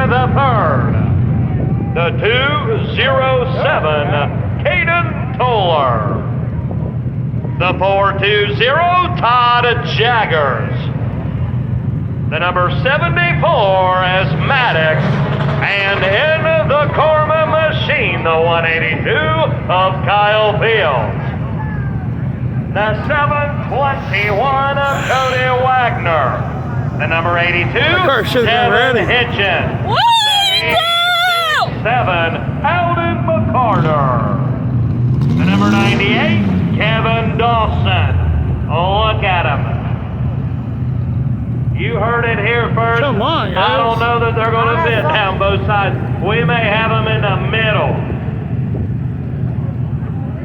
the third. The 207, Caden Toller. The 420, Todd Jaggers. The number 74 is Maddox. And in the Corma machine, the 182 of Kyle Fields. The 721 of Cody Wagner. The number 82, Devin Kitchen. The 87, Alden McCarter. The number 98, Kevin Dawson. Look at him. You heard it here first. Come on, guys. I don't know that they're going to fit down both sides. We may have them in the middle.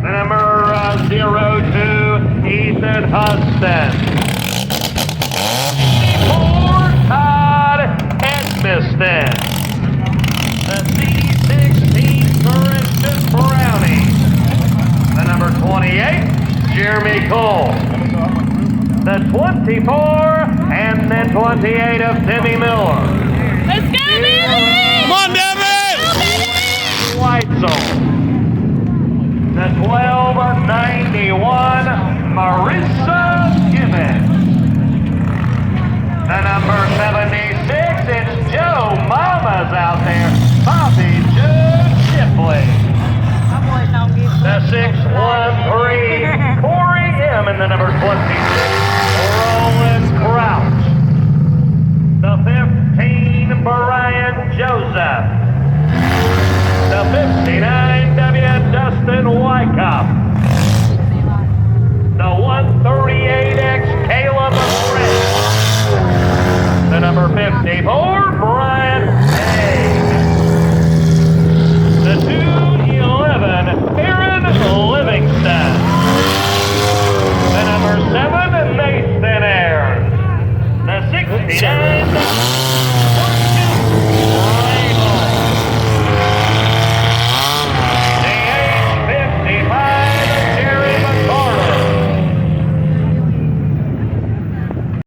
The number 02, Ethan Huston. 4, Todd Edmiston. The C16, Christian Brownie. The number 28, Jeremy Cole. The 24 and the 28 of Timmy Miller. Let's go, baby! Come on, Devin! Weitzel. The 1291, Marissa Gibbons. The number 76, it's Joe Mama's out there. Bobby Joe Shipley. The 613, Corey M. and the number 26. Roland Crouch. The 15, Brian Joseph. The 59, W. Dustin Wyckoff. The 138X, Caleb Fritz. The number 54, Brian Haig. The 211, Aaron Livingston. The number 7, Nathan Ayers. The 69,